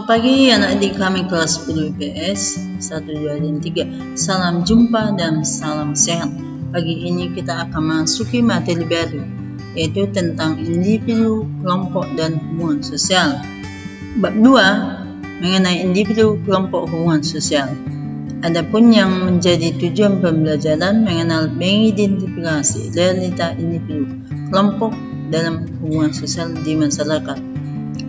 Selamat pagi anak-adik kami kelas 10 IPS 1, 2, dan 3. Salam jumpa dan salam sehat. Pagi ini kita akan masuki materi baru, yaitu tentang individu, kelompok, dan hubungan sosial. Bab 2 mengenai individu, kelompok, hubungan sosial. Adapun yang menjadi tujuan pembelajaran mengenal mengidentifikasi realita individu, kelompok dalam hubungan sosial di masyarakat.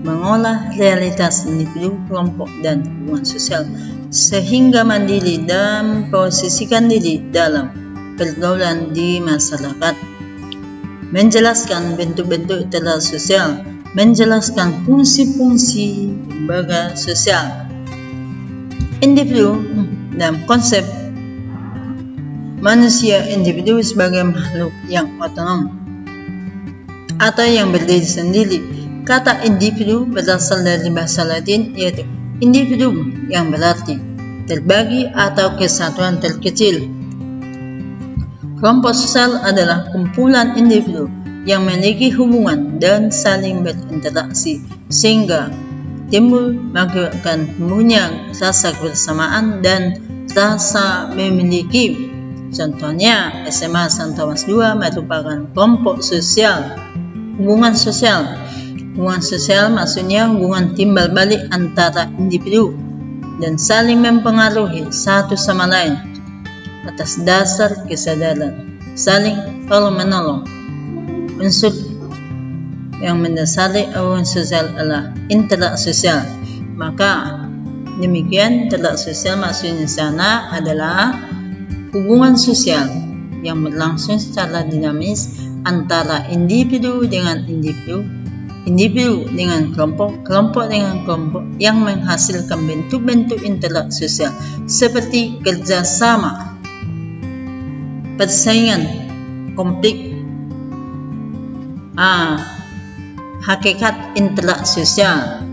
Mengolah realitas individu, kelompok, dan hubungan sosial sehingga mandiri dan posisikan diri dalam pergaulan di masyarakat. Menjelaskan bentuk-bentuk interaksi sosial, menjelaskan fungsi-fungsi lembaga sosial. Individu dalam konsep manusia, individu sebagai makhluk yang otonom atau yang berdiri sendiri. Kata individu berasal dari bahasa Latin, yaitu individuum, yang berarti terbagi atau kesatuan terkecil. Kelompok sosial adalah kumpulan individu yang memiliki hubungan dan saling berinteraksi sehingga timbul mengakibatkan punya rasa kebersamaan dan rasa memiliki. Contohnya, SMA St. Thomas II merupakan kelompok sosial. Hubungan sosial. Hubungan sosial maksudnya hubungan timbal balik antara individu dan saling mempengaruhi satu sama lain atas dasar kesadaran, saling tolong-menolong. Unsur yang mendasari hubungan sosial adalah interaksi sosial. Maka demikian interaksi sosial maksudnya sana adalah hubungan sosial yang berlangsung secara dinamis antara individu dengan individu, individu dengan kelompok, kelompok dengan kelompok yang menghasilkan bentuk-bentuk interaksi sosial seperti kerjasama, persaingan, konflik. Hakikat interaksi sosial.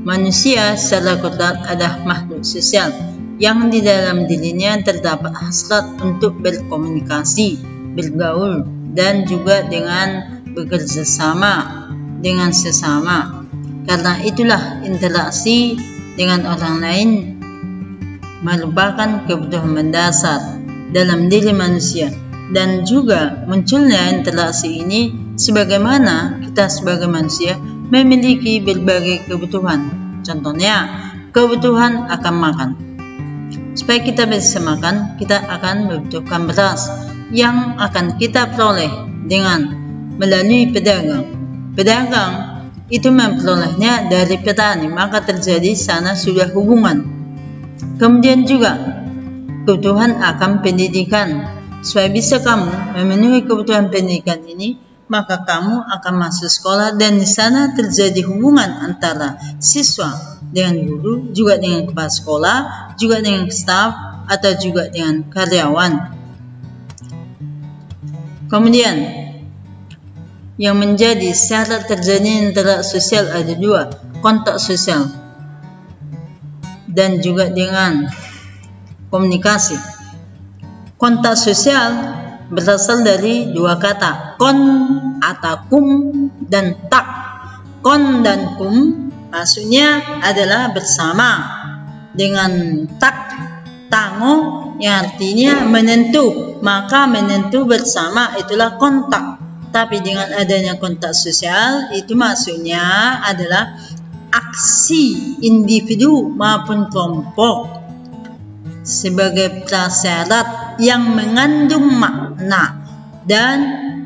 Manusia secara kodrat adalah makhluk sosial yang di dalam dirinya terdapat hasrat untuk berkomunikasi, bergaul, dan juga dengan bekerja sama dengan sesama. Karena itulah interaksi dengan orang lain merupakan kebutuhan mendasar dalam diri manusia, dan juga munculnya interaksi ini sebagaimana kita sebagai manusia memiliki berbagai kebutuhan. Contohnya, kebutuhan akan makan. Supaya kita bisa makan, kita akan membutuhkan beras yang akan kita peroleh dengan melalui pedagang. Pedagang itu memperolehnya dari petani, maka terjadi sana sudah hubungan. Kemudian juga kebutuhan akan pendidikan. Supaya bisa kamu memenuhi kebutuhan pendidikan ini, maka kamu akan masuk sekolah, dan di sana terjadi hubungan antara siswa dengan guru, juga dengan kepala sekolah, juga dengan staf, atau juga dengan karyawan. Kemudian yang menjadi syarat terjadinya interaksi sosial ada dua, kontak sosial dan juga dengan komunikasi. Kontak sosial berasal dari dua kata, kon atau kum dan tak. Kon dan kum maksudnya adalah bersama, dengan tak, tango yang artinya menentu, maka menentu bersama itulah kontak. Tapi dengan adanya kontak sosial itu maksudnya adalah aksi individu maupun kelompok sebagai prasyarat yang mengandung makna dan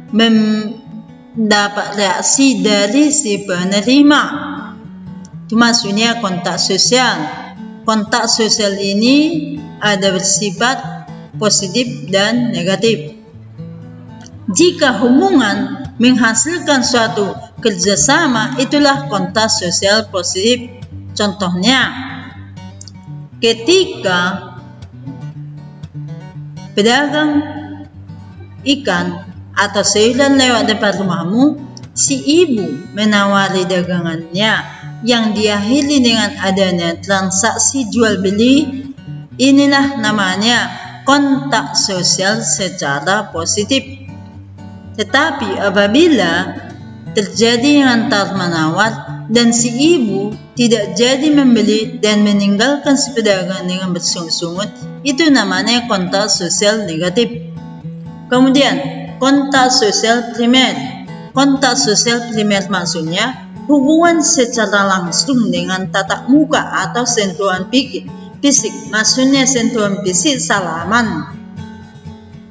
mendapat reaksi dari si penerima. Itu maksudnya kontak sosial. Kontak sosial ini ada bersifat positif dan negatif. Jika hubungan menghasilkan suatu kerjasama, itulah kontak sosial positif. Contohnya, ketika pedagang ikan atau sayuran lewat depan rumahmu, si ibu menawari dagangannya yang diakhiri dengan adanya transaksi jual beli. Inilah namanya kontak sosial secara positif. Tetapi apabila terjadi antar menawar dan si ibu tidak jadi membeli dan meninggalkan si pedagang dengan bersungut-sungut, itu namanya kontak sosial negatif. Kemudian, kontak sosial primer. Kontak sosial primer maksudnya hubungan secara langsung dengan tatap muka atau sentuhan fisik. Maksudnya sentuhan fisik salaman.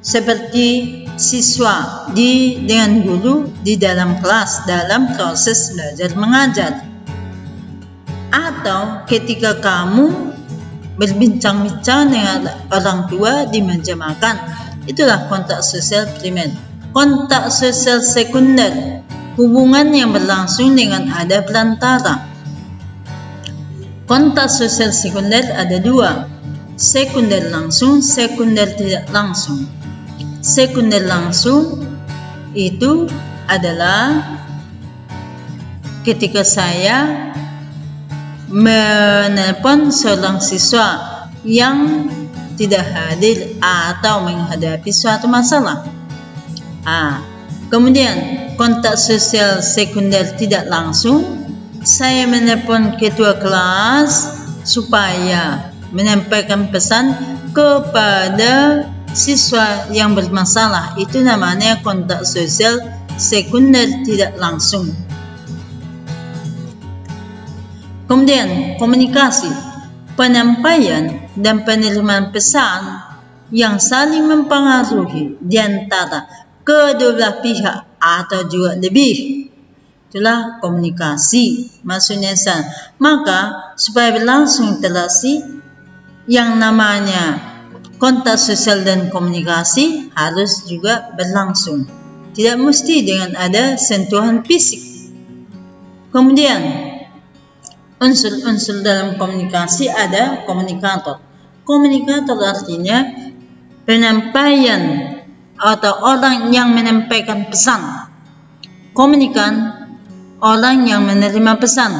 Seperti siswa dengan guru di dalam kelas dalam proses belajar mengajar. Atau ketika kamu berbincang-bincang dengan orang tua di meja makan. Itulah kontak sosial primer. Kontak sosial sekunder. Hubungan yang berlangsung dengan ada perantara. Kontak sosial sekunder ada dua. Sekunder langsung, sekunder tidak langsung. Sekunder langsung itu adalah ketika saya menelpon seorang siswa yang tidak hadir atau menghadapi suatu masalah. Kemudian kontak sosial sekunder tidak langsung, saya menelpon ketua kelas supaya menyampaikan pesan kepada siswa yang bermasalah. Itu namanya kontak sosial sekunder tidak langsung. Kemudian komunikasi, penyampaian dan penerimaan pesan yang saling mempengaruhi di antara kedua belah pihak atau juga lebih. Itulah komunikasi. Maksudnya maka supaya berlangsung interaksi yang namanya kontak sosial dan komunikasi harus juga berlangsung. Tidak mesti dengan ada sentuhan fisik. Kemudian unsur-unsur dalam komunikasi ada komunikator. Komunikator artinya penyampaian atau orang yang menyampaikan pesan. Komunikan, orang yang menerima pesan.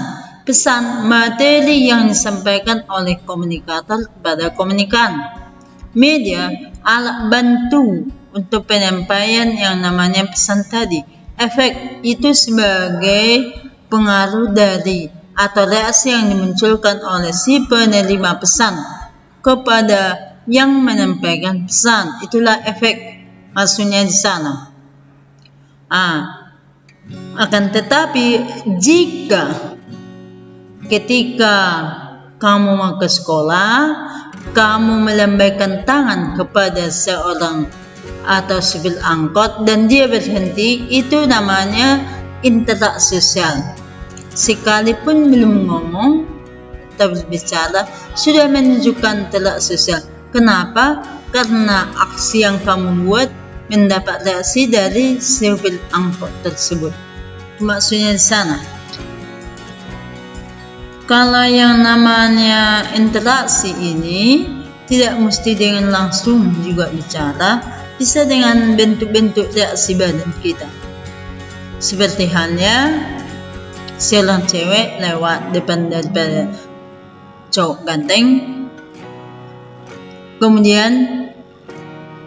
Pesan materi yang disampaikan oleh komunikator kepada komunikan. Media, alat bantu untuk penyampaian yang namanya pesan tadi. Efek itu sebagai pengaruh dari atau reaksi yang dimunculkan oleh si penerima pesan kepada yang menyampaikan pesan. Itulah efek. Maksudnya di sana. Akan tetapi jika ketika kamu mau ke sekolah, kamu melambaikan tangan kepada seorang atau supir angkot dan dia berhenti, itu namanya interaksi sosial. Sekalipun belum ngomong atau berbicara, sudah menunjukkan interaksi sosial. Kenapa? Karena aksi yang kamu buat mendapat reaksi dari supir angkot tersebut. Maksudnya di sana. Kalau yang namanya interaksi ini tidak mesti dengan langsung juga bicara, bisa dengan bentuk-bentuk reaksi badan kita. Seperti halnya seorang cewek lewat depan daripada cowok ganteng, kemudian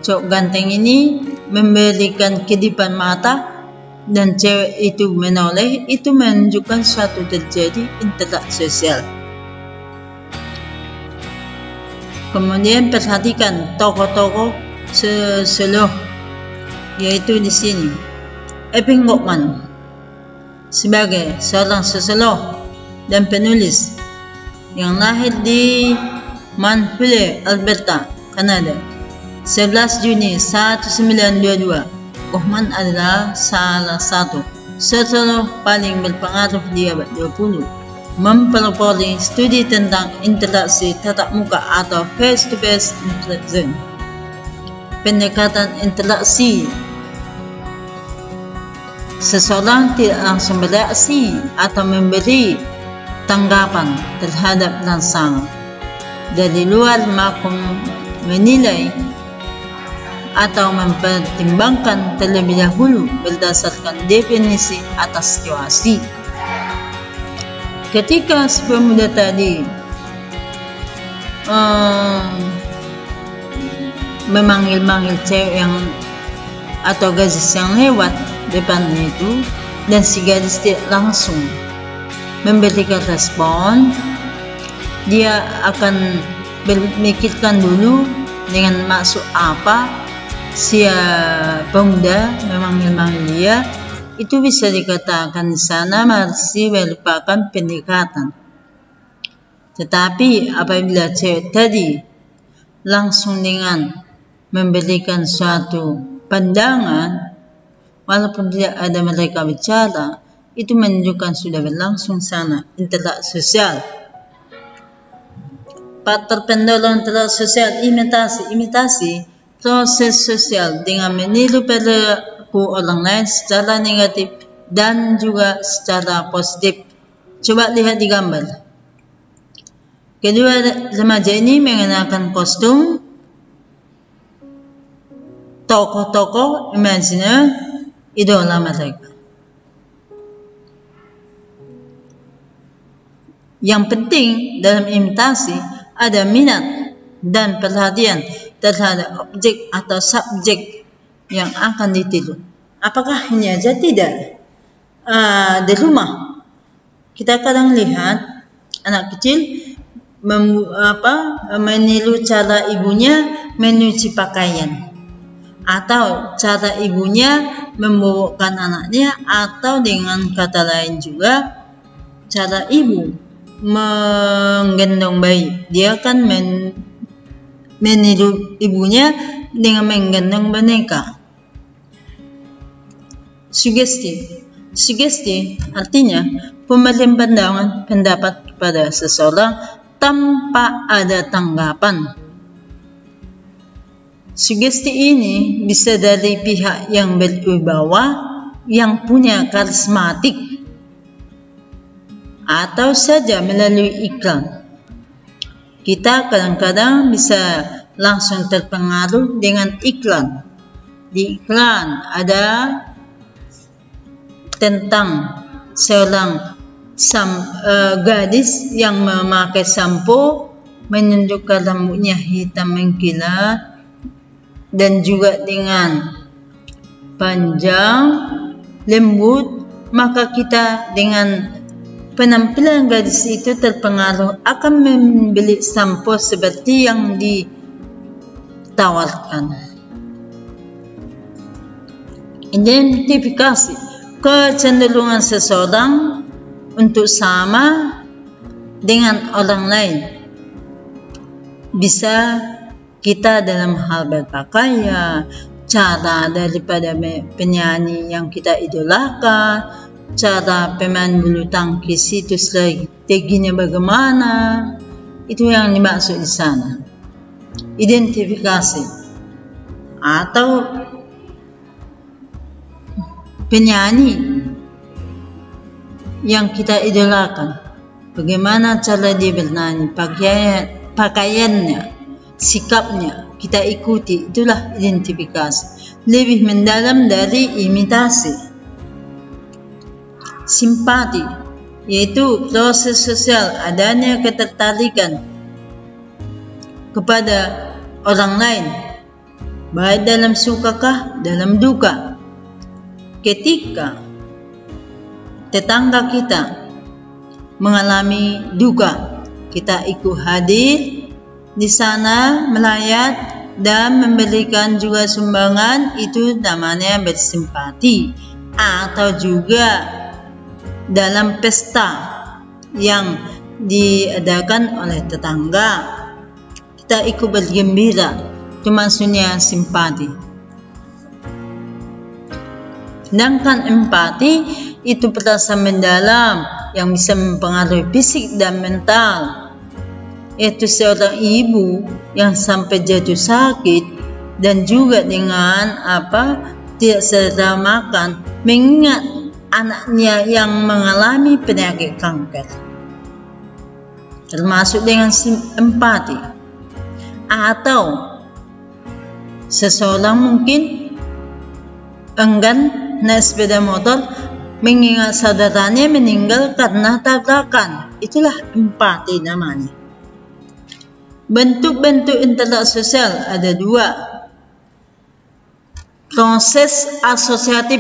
cowok ganteng ini memberikan kedipan mata dan cewek itu menoleh, itu menunjukkan suatu terjadi interaksi sosial. Kemudian perhatikan tokoh-tokoh sosok, yaitu di sini Epping Goldman sebagai seorang sosiolog dan penulis yang lahir di Manville, Alberta, Kanada, 11 Juni 1922. Goldman adalah salah satu sosiolog paling berpengaruh di abad 20, mempelopori studi tentang interaksi tatap muka atau face-to-face interaction. Pendekatan interaksi, seseorang tidak langsung bereaksi atau memberi tanggapan terhadap rangsangan dari luar, maupun menilai atau mempertimbangkan terlebih dahulu berdasarkan definisi atas situasi. Ketika si pemuda tadi memanggil-manggil cewek yang atau gadis yang lewat depannya itu, dan si gadis tidak langsung memberikan respon, dia akan memikirkan dulu dengan maksud apa si pemuda memang dia. Itu bisa dikatakan di sana masih merupakan pendekatan. Tetapi apabila cewek tadi langsung dengan memberikan suatu pandangan, walaupun tidak ada mereka bicara, itu menunjukkan sudah berlangsung sana interaksi sosial. Faktor pendorong interaksi sosial, imitasi proses sosial dengan meniru perilaku orang lain secara negatif dan juga secara positif. Coba lihat di gambar. Kedua remaja ini mengenakan kostum tokoh-tokoh imajiner idola mereka. Yang penting dalam imitasi ada minat dan perhatian terhadap objek atau subjek yang akan ditiru. Apakah ini aja? Tidak. Di rumah kita kadang lihat anak kecil meniru cara ibunya menyuci pakaian, atau cara ibunya membawakan anaknya, atau dengan kata lain juga cara ibu menggendong bayi. Dia akan meniru ibunya dengan menggendong boneka. Sugesti artinya pemberian pendapat kepada seseorang tanpa ada tanggapan. Sugesti ini bisa dari pihak yang berwibawa, yang punya karismatik, atau saja melalui iklan. Kita kadang-kadang bisa langsung terpengaruh dengan iklan. Di iklan ada tentang seorang gadis yang memakai sampo, menunjukkan rambutnya hitam mengkilat dan juga dengan panjang lembut, maka kita dengan penampilan gadis itu terpengaruh akan membeli sampo seperti yang ditawarkan. Identifikasi kecenderungan seseorang untuk sama dengan orang lain. Bisa kita dalam hal berpakaian, cara daripada penyanyi yang kita idolakan, cara pemain bulu tangkis itu strateginya bagaimana, itu yang dimaksud di sana. Identifikasi atau penyanyi yang kita idolakan, bagaimana cara dia bernyanyi, pakaiannya, sikapnya, kita ikuti. Itulah identifikasi. Lebih mendalam dari imitasi. Simpati, yaitu proses sosial, adanya ketertarikan kepada orang lain, baik dalam sukakah, dalam duka. Ketika tetangga kita mengalami duka, kita ikut hadir di sana, melayat dan memberikan juga sumbangan. Itu namanya bersimpati. Atau juga dalam pesta yang diadakan oleh tetangga, kita ikut bergembira, itu maksudnya simpati. Sedangkan empati itu perasaan mendalam yang bisa mempengaruhi fisik dan mental, yaitu seorang ibu yang sampai jatuh sakit dan juga dengan tidak selera makan, mengingat anaknya yang mengalami penyakit kanker, termasuk dengan empati. Atau seseorang mungkin enggan naik sepeda motor mengingat saudaranya meninggal karena tabrakan. Itulah empati namanya. Bentuk-bentuk interaksi sosial ada dua. Proses asosiatif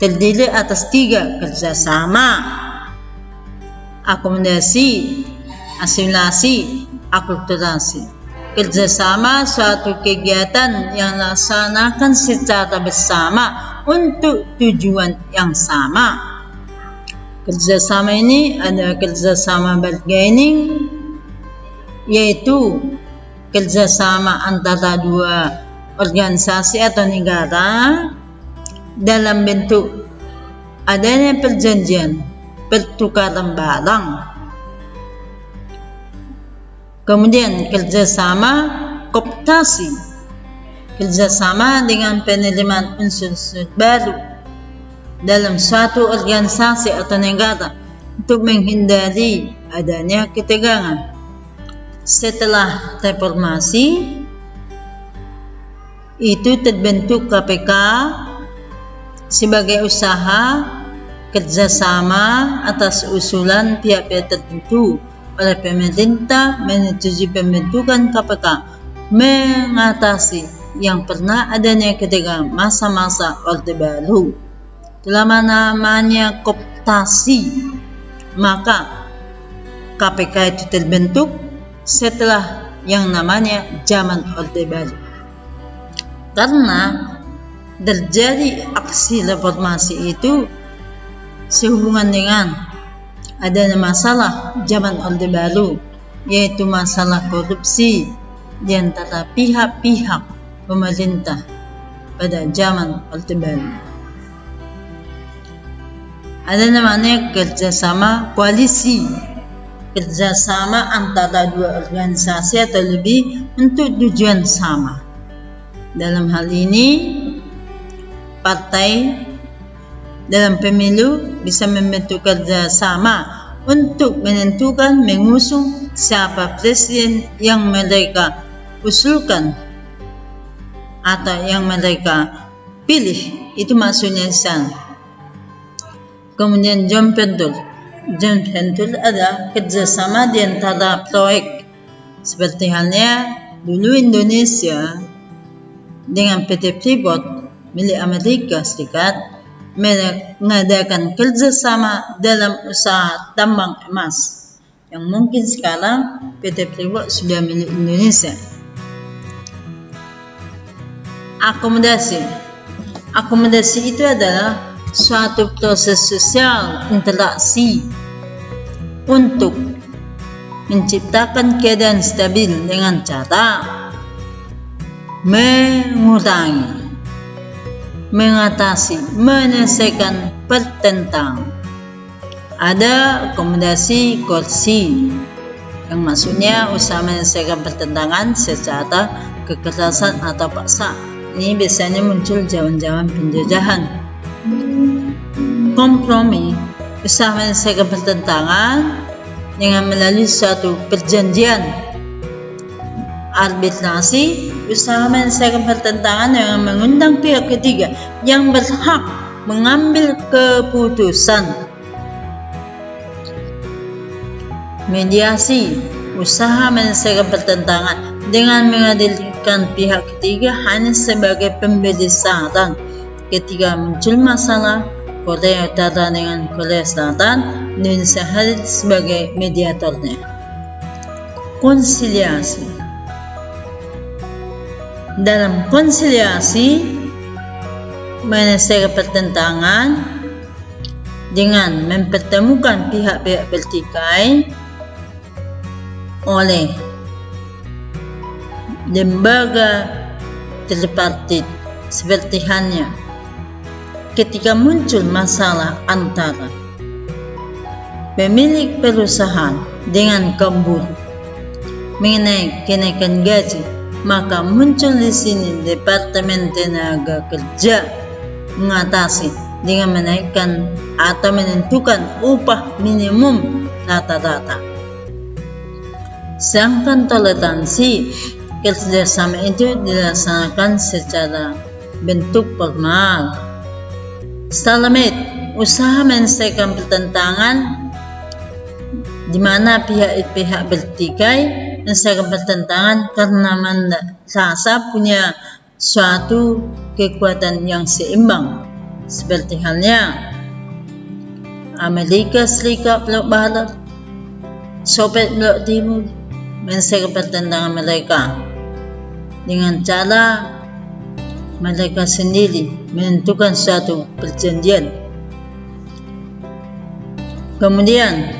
terdiri atas 3: kerjasama, akomodasi, asimilasi, akulturasi. Kerjasama suatu kegiatan yang dilaksanakan secara bersama untuk tujuan yang sama. Kerjasama ini ada kerjasama bargaining, yaitu kerjasama antara dua organisasi atau negara dalam bentuk adanya perjanjian pertukaran barang. Kemudian kerjasama kooptasi, kerjasama dengan penerimaan unsur-unsur baru dalam suatu organisasi atau negara untuk menghindari adanya ketegangan. Setelah reformasi, itu terbentuk KPK sebagai usaha kerjasama atas usulan pihak-pihak tertentu oleh pemerintah menyetujui pembentukan KPK mengatasi yang pernah adanya ketegangan masa-masa Orde Baru. Itulah namanya kooptasi. Maka KPK itu terbentuk setelah yang namanya zaman Orde Baru. Karena terjadi aksi reformasi itu sehubungan dengan adanya masalah zaman Orde Baru, yaitu masalah korupsi di antara pihak-pihak pemerintah pada zaman Orde Baru. Ada namanya kerjasama koalisi, kerjasama antara dua organisasi atau lebih untuk tujuan sama. Dalam hal ini, partai dalam pemilu bisa membentuk kerjasama untuk menentukan mengusung siapa presiden yang mereka usulkan atau yang mereka pilih. Itu maksudnya di sana. Kemudian joint venture. Joint venture adalah kerjasama di antara proyek, seperti halnya dulu Indonesia dengan PT Freeport milik Amerika Serikat mengadakan kerjasama dalam usaha tambang emas, yang mungkin sekarang PT Freeport sudah milik Indonesia. Akomodasi. Akomodasi itu adalah suatu proses sosial interaksi untuk menciptakan keadaan stabil dengan cara mengurangi, mengatasi, menyelesaikan pertentangan. Ada akomodasi koersi, yang maksudnya usaha menyelesaikan pertentangan secara kekerasan atau paksa. Ini biasanya muncul zaman-zaman penjajahan. Kompromi, usaha menyelesaikan pertentangan dengan melalui suatu perjanjian. Arbitrasi, usaha menyelesaikan pertentangan dengan mengundang pihak ketiga yang berhak mengambil keputusan. Mediasi, usaha menyelesaikan pertentangan dengan menghadirkan pihak ketiga hanya sebagai pemberi saran ketika muncul masalah. Korea Utara dengan Korea Selatan, Indonesia hadir sebagai mediatornya. Konsiliasi. Dalam konsiliasi, menyelesaikan pertentangan dengan mempertemukan pihak-pihak bertikai oleh lembaga tripartit, seperti halnya ketika muncul masalah antara pemilik perusahaan dengan kaum buruh mengenai kenaikan gaji, maka muncul di sini Departemen Tenaga Kerja mengatasi dengan menaikkan atau menentukan upah minimum rata-rata. Sedangkan toleransi, kerjasama itu dilaksanakan secara bentuk formal. Stalemate, usaha menyelesaikan pertentangan di mana pihak-pihak bertikai menyelesaikan pertentangan karena merasa punya suatu kekuatan yang seimbang, seperti halnya Amerika Serikat blok barat Soviet Blok Timur menyelesaikan pertentangan mereka dengan cara mereka sendiri menentukan suatu perjanjian. Kemudian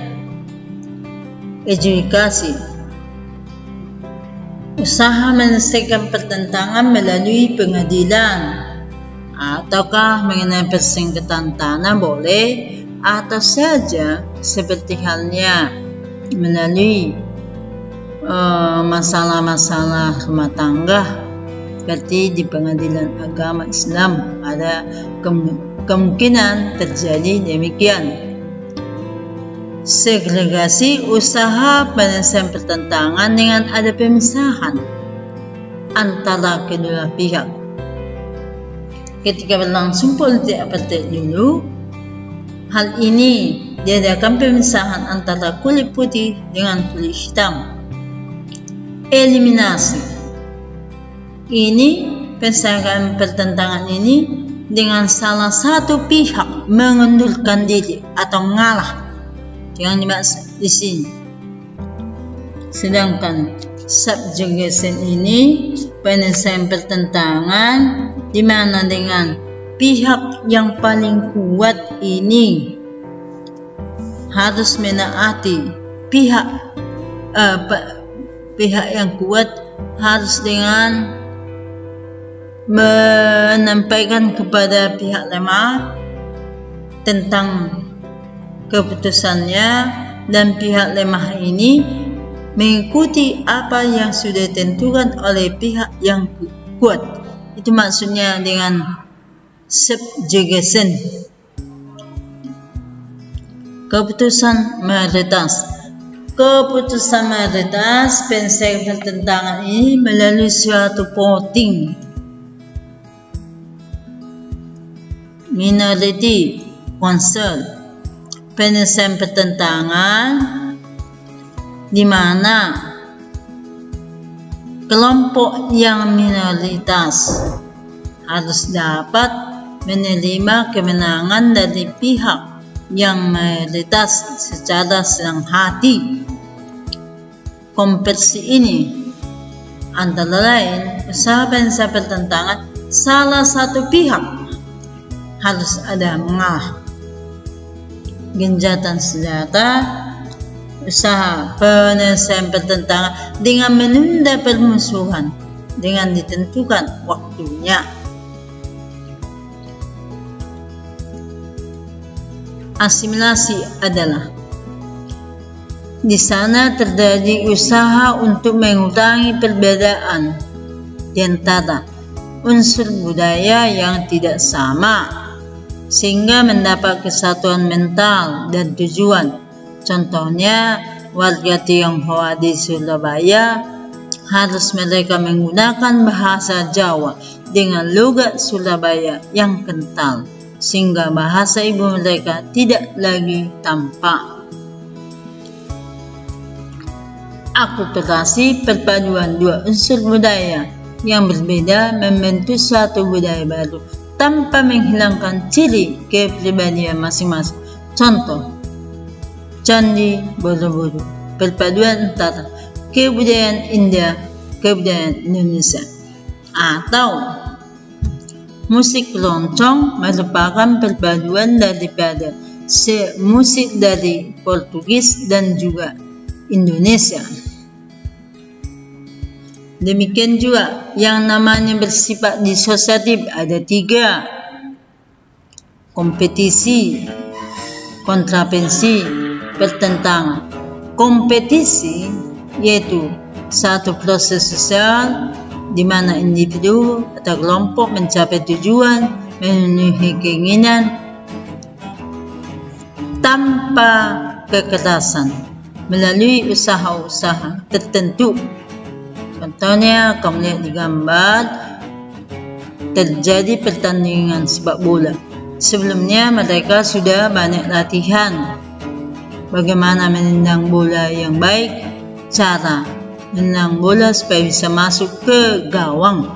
adjudikasi, usaha menyelesaikan pertentangan melalui pengadilan ataukah mengenai persengketaan tanah boleh, atau saja seperti halnya melalui masalah-masalah rumah tangga seperti di pengadilan agama Islam ada kemungkinan terjadi demikian. Segregasi, usaha penyelesaian pertentangan dengan ada pemisahan antara kedua pihak. Ketika berlangsung politik apartheid dulu, hal ini diadakan pemisahan antara kulit putih dengan kulit hitam. Eliminasi ini, pemisahan pertentangan ini dengan salah satu pihak mengundurkan diri atau mengalah, yang dimaksud di sini. Sedangkan subjugation ini penyelesaian pertentangan di mana dengan pihak yang paling kuat ini harus menaati pihak yang kuat harus dengan menyampaikan kepada pihak lemah tentang keputusannya, dan pihak lemah ini mengikuti apa yang sudah ditentukan oleh pihak yang kuat. Itu maksudnya dengan subjugation. Keputusan mayoritas. Keputusan mayoritas penyelesaian pertentangan ini melalui suatu voting. Minority Council, penyelesaian pertentangan di mana kelompok yang minoritas harus dapat menerima kemenangan dari pihak yang mayoritas secara senang hati. Konversi ini antara lain usaha penyelesaian pertentangan salah satu pihak harus ada mengalah. Gencatan senjata, usaha penyelesaian pertentangan dengan menunda permusuhan dengan ditentukan waktunya. Asimilasi adalah di sana terjadi usaha untuk mengurangi perbedaan di antara unsur budaya yang tidak sama sehingga mendapat kesatuan mental dan tujuan. Contohnya, warga Tionghoa di Surabaya harus mereka menggunakan bahasa Jawa dengan logat Surabaya yang kental, sehingga bahasa ibu mereka tidak lagi tampak. Akulturasi, perpaduan dua unsur budaya yang berbeda membentuk suatu budaya baru tanpa menghilangkan ciri kepribadian masing-masing. Contoh, Candi Borobudur, perpaduan antara kebudayaan India, kebudayaan Indonesia. Atau musik keroncong merupakan perpaduan daripada musik dari Portugis dan juga Indonesia. Demikian juga yang namanya bersifat disosiatif ada 3: kompetisi, kontravensi, pertentangan. Kompetisi yaitu satu proses sosial di mana individu atau kelompok mencapai tujuan, memenuhi keinginan tanpa kekerasan melalui usaha-usaha tertentu. Contohnya, kamu lihat di gambar, terjadi pertandingan sepak bola. Sebelumnya mereka sudah banyak latihan bagaimana menendang bola yang baik, cara menendang bola supaya bisa masuk ke gawang.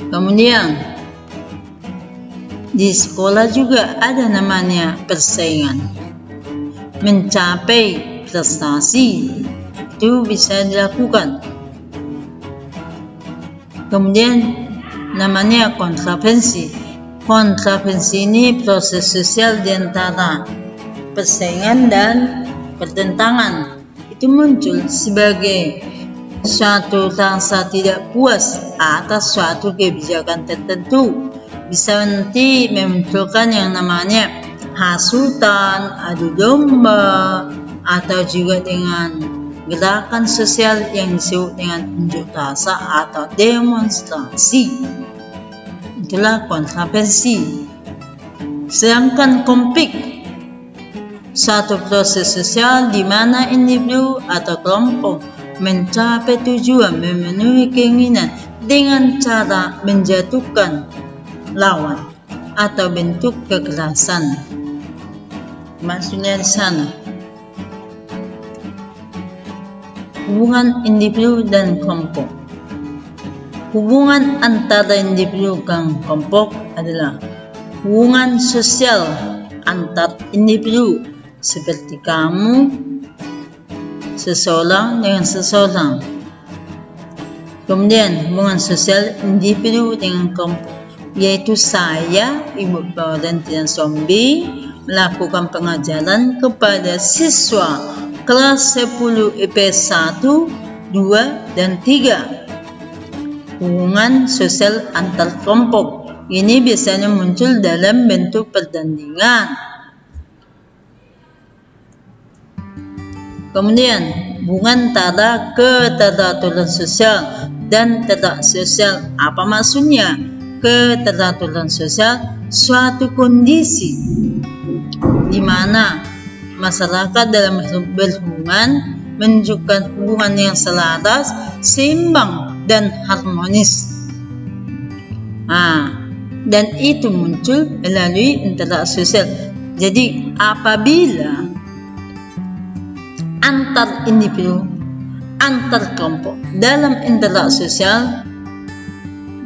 Kemudian di sekolah juga ada namanya persaingan mencapai prestasi. Itu bisa dilakukan. Kemudian namanya kontravensi. Kontravensi ini proses sosial di antara persaingan dan pertentangan. Itu muncul sebagai suatu rasa tidak puas atas suatu kebijakan tertentu. Bisa nanti memunculkan yang namanya hasutan, adu domba, atau juga dengan gerakan sosial yang disebut dengan unjuk rasa atau demonstrasi. Itulah kontravensi. Sedangkan konflik, suatu proses sosial di mana individu atau kelompok mencapai tujuan memenuhi keinginan dengan cara menjatuhkan lawan atau bentuk kekerasan. Maksudnya di sana hubungan individu dan kelompok. Hubungan antara individu dan kelompok adalah hubungan sosial antar individu, seperti kamu seseorang dengan seseorang. Kemudian hubungan sosial individu dengan kelompok, yaitu saya, ibu bapa dan zombie, melakukan pengajaran kepada siswa kelas 10 IPS 1, 2, dan 3. Hubungan sosial antar kelompok ini biasanya muncul dalam bentuk pertandingan. Kemudian hubungan antara keteraturan sosial dan tidak sosial. Apa maksudnya? Keteraturan sosial suatu kondisi di mana masyarakat dalam berhubungan menunjukkan hubungan yang selaras, seimbang, dan harmonis. Dan itu muncul melalui interaksi sosial. Jadi apabila antar individu, antar kelompok dalam interaksi sosial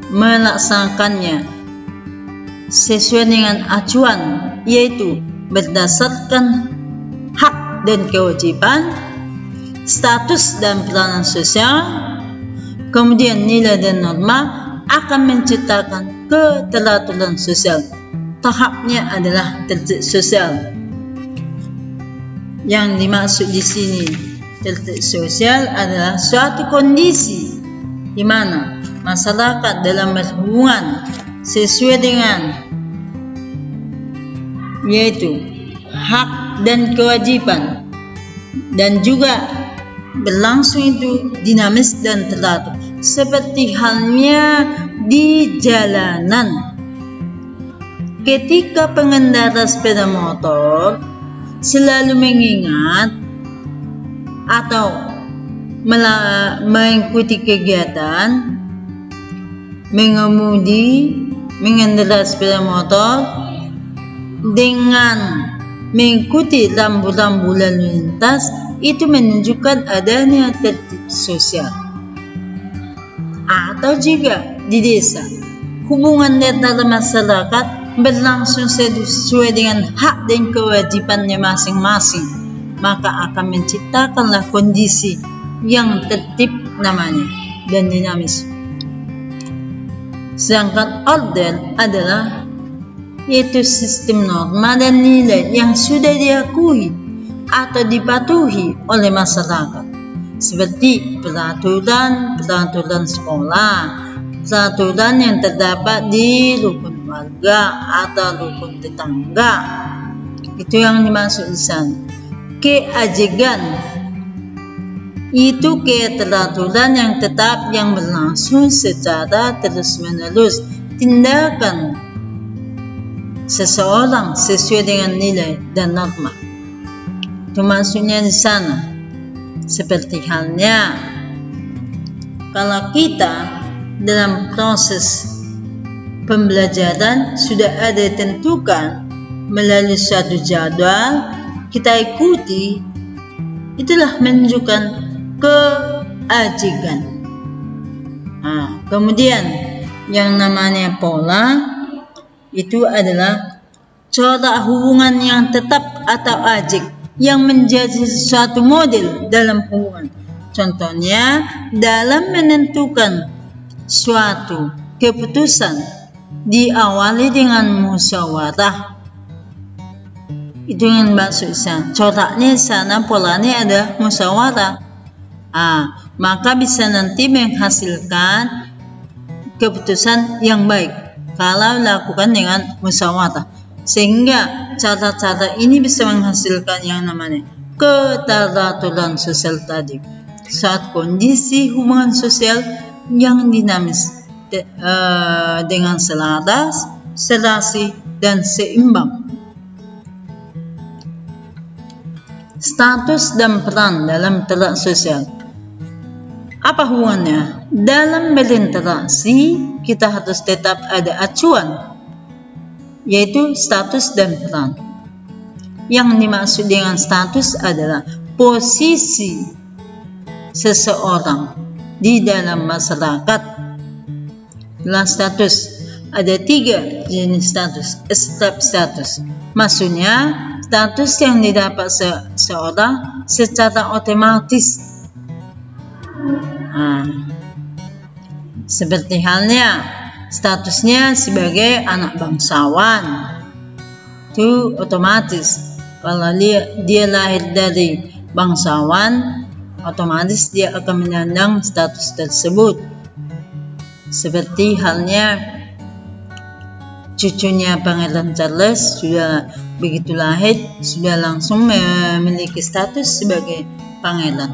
melaksanakannya sesuai dengan acuan, yaitu berdasarkan hak dan kewajiban, status dan peranan sosial, kemudian nilai dan norma, akan menciptakan keteraturan sosial. Tahapnya adalah tertib sosial. Yang dimaksud di sini tertib sosial adalah suatu kondisi di mana masyarakat dalam berhubungan sesuai dengan yaitu hak dan kewajiban, dan juga berlangsung itu dinamis dan teratur, seperti halnya di jalanan. Ketika pengendara sepeda motor selalu mengingat atau mengikuti kegiatan mengendarai sepeda motor dengan mengikuti rambu-rambu lalu lintas, itu menunjukkan adanya tertib sosial. Atau juga di desa, hubungan antara masyarakat berlangsung sesuai dengan hak dan kewajibannya masing-masing, maka akan menciptakanlah kondisi yang tertib namanya dan dinamis. Sedangkan order adalah yaitu sistem norma dan nilai yang sudah diakui atau dipatuhi oleh masyarakat, seperti peraturan sekolah, peraturan yang terdapat di rukun warga atau rukun tetangga. Itu yang dimaksud di sana. Keajegan itu keteraturan yang tetap yang berlangsung secara terus-menerus. Tindakan seseorang sesuai dengan nilai dan norma. Itu maksudnya di sana. Seperti halnya kalau kita dalam proses pembelajaran sudah ada ditentukan melalui suatu jadwal, kita ikuti, itulah menunjukkan keajegan. Kemudian yang namanya pola itu adalah corak hubungan yang tetap atau ajeg yang menjadi suatu model dalam hubungan. Contohnya, dalam menentukan suatu keputusan diawali dengan musyawarah. Itu yang maksud saya. Coraknya sana, polanya ada musyawarah. Maka bisa nanti menghasilkan keputusan yang baik kalau lakukan dengan musyawarah. Sehingga cara-cara ini bisa menghasilkan yang namanya keteraturan sosial tadi. Saat kondisi hubungan sosial yang dinamis dengan selaras, serasi, dan seimbang. Status dan peran dalam interaksi sosial. Apa hubungannya? Dalam berinteraksi, kita harus tetap ada acuan, yaitu status dan peran. Yang dimaksud dengan status adalah posisi seseorang di dalam masyarakat. Dalam status, ada 3 jenis status. Step status. Maksudnya, status yang didapat seseorang secara otomatis. Seperti halnya statusnya sebagai anak bangsawan, itu otomatis. Kalau dia lahir dari bangsawan, otomatis dia akan menyandang status tersebut. Seperti halnya cucunya Pangeran Charles, sudah begitu lahir sudah langsung memiliki status sebagai pangeran.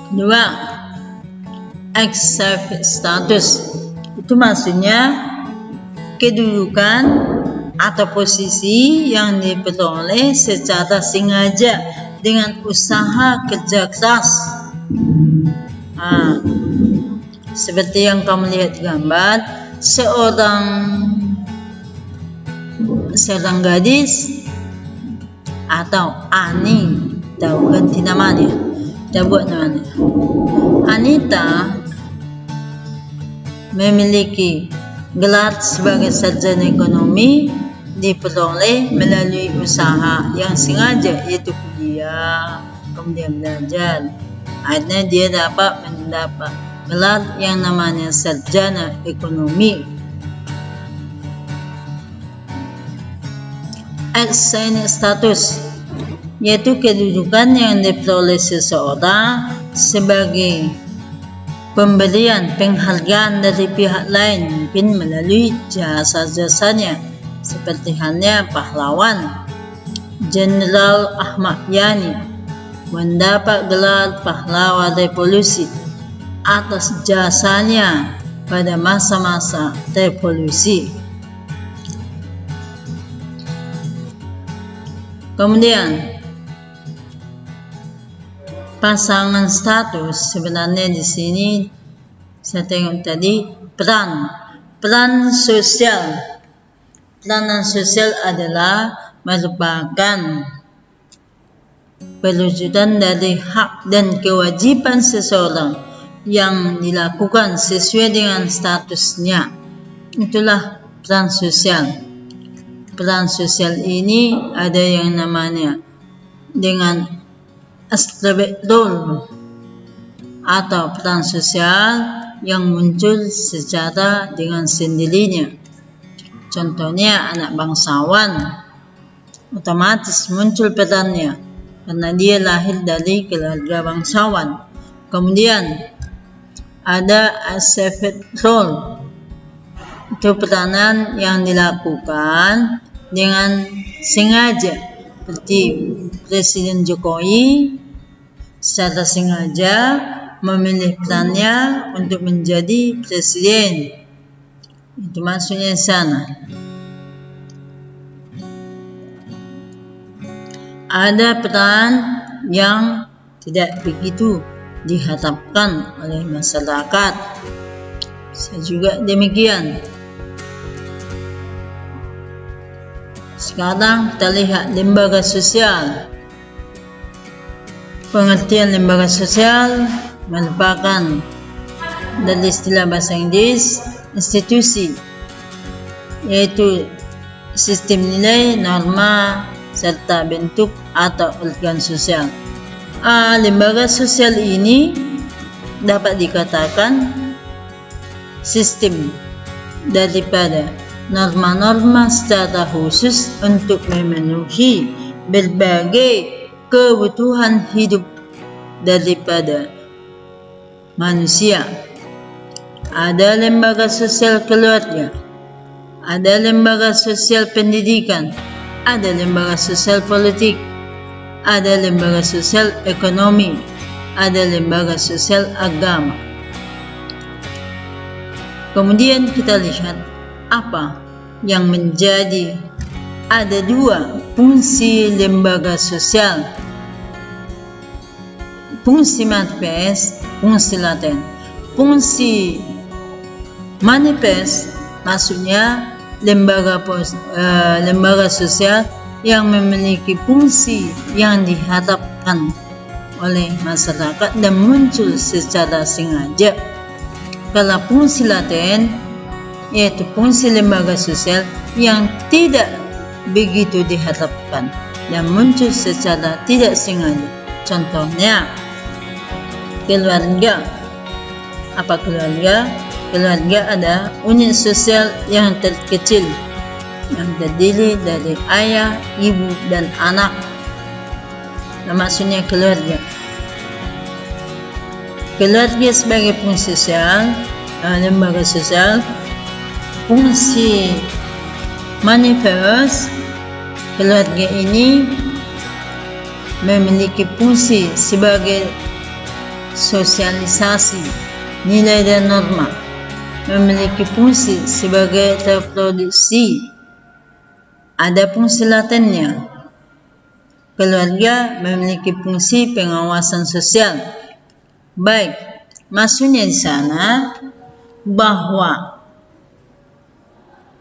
Kedua, exercise status. Itu maksudnya kedudukan atau posisi yang diperoleh secara sengaja dengan usaha kerja keras. Seperti yang kamu lihat gambar, seorang gadis atau Ani, tahu ganti namanya, kita buat namanya Anita, memiliki gelar sebagai sarjana ekonomi diperoleh melalui usaha yang sengaja, yaitu kuliah, kemudian belajar. Akhirnya dia dapat mendapat gelar yang namanya sarjana ekonomi. Exercise status, yaitu kedudukan yang diperoleh seseorang sebagai pemberian penghargaan dari pihak lain, mungkin melalui jasa-jasanya, seperti halnya pahlawan Jenderal Ahmad Yani mendapat gelar pahlawan revolusi atas jasanya pada masa-masa revolusi. Kemudian pasangan status, sebenarnya di sini saya tengok tadi peran sosial. Peranan sosial adalah merupakan perwujudan dari hak dan kewajiban seseorang yang dilakukan sesuai dengan statusnya. Itulah peran sosial. Peran sosial ini ada yang namanya dengan aspek role atau peran sosial yang muncul secara dengan sendirinya. Contohnya anak bangsawan, otomatis muncul perannya karena dia lahir dari keluarga bangsawan. Kemudian ada aspek role, itu peranan yang dilakukan dengan sengaja, seperti Presiden Jokowi secara sengaja memilih perannya untuk menjadi presiden. Itu maksudnya di sana. Ada peran yang tidak begitu diharapkan oleh masyarakat. Saya juga demikian. Sekarang kita lihat lembaga sosial. Pengertian lembaga sosial merupakan dari istilah bahasa Inggris institusi, yaitu sistem nilai, norma, serta bentuk atau organ sosial. Lembaga sosial ini dapat dikatakan sistem daripada norma-norma secara khusus untuk memenuhi berbagai kebutuhan hidup daripada manusia. Ada lembaga sosial keluarga, ada lembaga sosial pendidikan, ada lembaga sosial politik, ada lembaga sosial ekonomi, ada lembaga sosial agama. Kemudian kita lihat apa yang menjadi ada dua fungsi lembaga sosial. Fungsi manifest, fungsi laten. Fungsi manifest maksudnya lembaga sosial yang memiliki fungsi yang diharapkan oleh masyarakat dan muncul secara sengaja. Kalau fungsi laten yaitu fungsi lembaga sosial yang tidak begitu diharapkan dan muncul secara tidak sengaja. Contohnya keluarga. Apa keluarga? Keluarga ada unit sosial yang terkecil yang terdiri dari ayah, ibu, dan anak. Maksudnya keluarga. Keluarga sebagai fungsi sosial, lembaga sosial. Fungsi manifest, keluarga ini memiliki fungsi sebagai sosialisasi nilai dan norma, memiliki fungsi sebagai reproduksi. Ada fungsi latennya. Keluarga memiliki fungsi pengawasan sosial. Baik, maksudnya di sana bahwa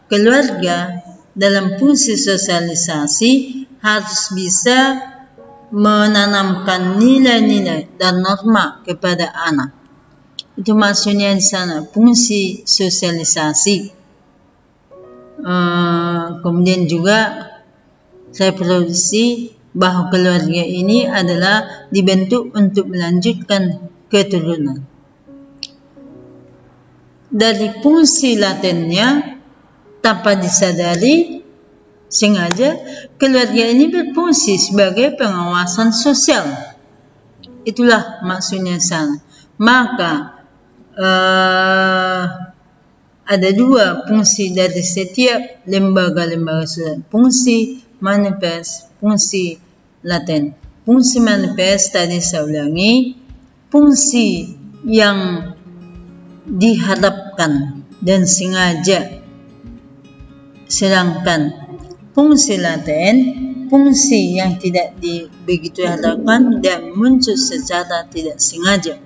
keluarga dalam fungsi sosialisasi harus bisa menanamkan nilai-nilai dan norma kepada anak. Itu maksudnya di sana fungsi sosialisasi. Kemudian juga reproduksi, bahwa keluarga ini adalah dibentuk untuk melanjutkan keturunan. Dari fungsi latennya tanpa disadari sengaja keluarga ini berfungsi sebagai pengawasan sosial. Itulah maksudnya sana. Maka ada dua fungsi dari setiap lembaga-lembaga sosial. Fungsi manifest, fungsi laten. Fungsi manifest tadi saya ulangi, fungsi yang diharapkan dan sengaja. Sedangkan fungsi laten, fungsi yang tidak begitu diharapkan dan muncul secara tidak sengaja.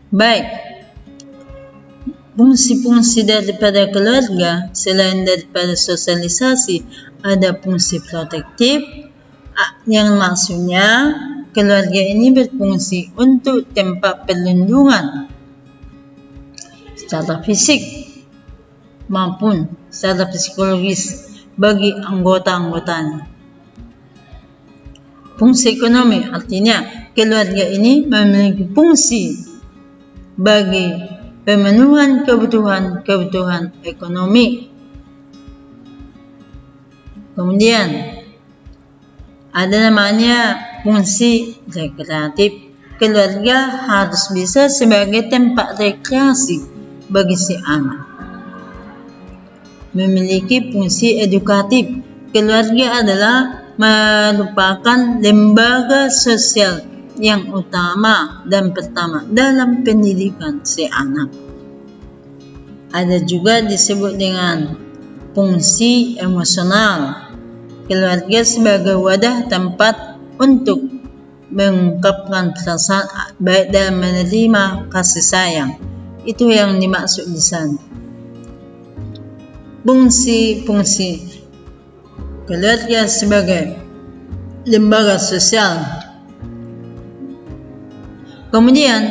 Baik, fungsi-fungsi daripada keluarga selain daripada sosialisasi, ada fungsi protektif, yang maksudnya keluarga ini berfungsi untuk tempat perlindungan secara fisik maupun secara psikologis bagi anggota-anggotanya. Fungsi ekonomi artinya keluarga ini memiliki fungsi bagi pemenuhan kebutuhan ekonomi. Kemudian ada namanya fungsi rekreatif. Keluarga harus bisa sebagai tempat rekreasi bagi si anak. Memiliki fungsi edukatif. Keluarga adalah merupakan lembaga sosial yang utama dan pertama dalam pendidikan si anak. Ada juga disebut dengan fungsi emosional. Keluarga sebagai wadah tempat untuk mengungkapkan perasaan baik dalam menerima kasih sayang. Itu yang dimaksud di sana. Fungsi-fungsi keluarga sebagai lembaga sosial. Kemudian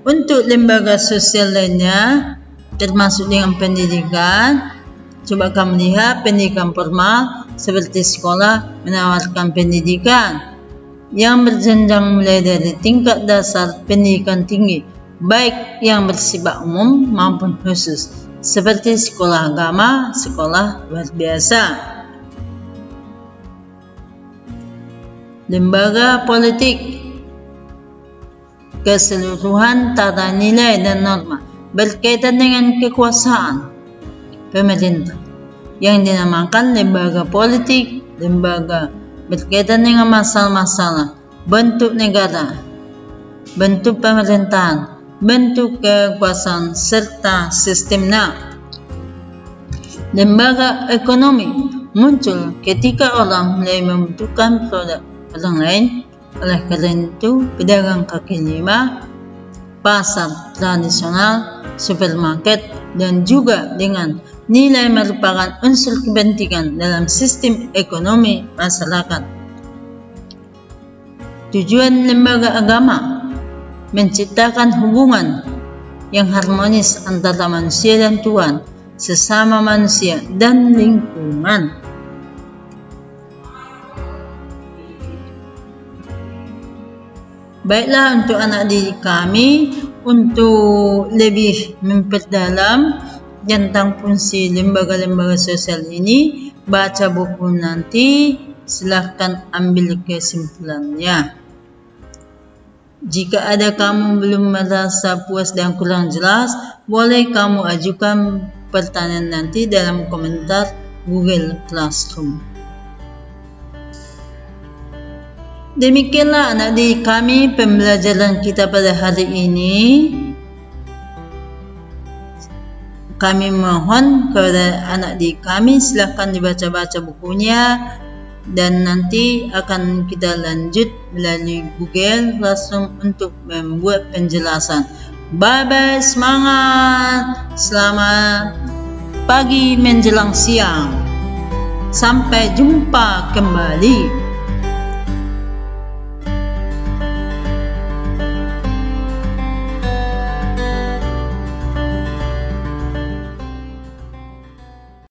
untuk lembaga sosial lainnya termasuk dengan pendidikan, Coba kamu lihat pendidikan formal seperti sekolah menawarkan pendidikan yang berjenjang mulai dari tingkat dasar pendidikan tinggi, baik yang bersifat umum maupun khusus, seperti sekolah agama, sekolah luar biasa. Lembaga politik, keseluruhan tata nilai dan norma berkaitan dengan kekuasaan pemerintah yang dinamakan lembaga politik, lembaga berkaitan dengan masalah-masalah bentuk negara, bentuk pemerintahan, bentuk kekuasaan, serta sistemnya. Lembaga ekonomi muncul ketika orang mulai membutuhkan produk orang lain. Oleh karena itu, pedagang kaki lima, pasar tradisional, supermarket, dan juga dengan nilai merupakan unsur kepentingan dalam sistem ekonomi masyarakat. Tujuan lembaga agama menciptakan hubungan yang harmonis antara manusia dan Tuhan, sesama manusia, dan lingkungan. Baiklah, untuk anak didik kami, untuk lebih memperdalam tentang fungsi lembaga-lembaga sosial ini, baca buku nanti, silahkan ambil kesimpulannya. Jika ada kamu belum merasa puas dan kurang jelas, boleh kamu ajukan pertanyaan nanti dalam komentar Google Classroom. Demikianlah anak didik kami pembelajaran kita pada hari ini. Kami mohon kepada anak didik kami silahkan dibaca-baca bukunya, dan nanti akan kita lanjut melalui Google Classroom untuk membuat penjelasan. Bye bye, semangat, selamat pagi menjelang siang, sampai jumpa kembali.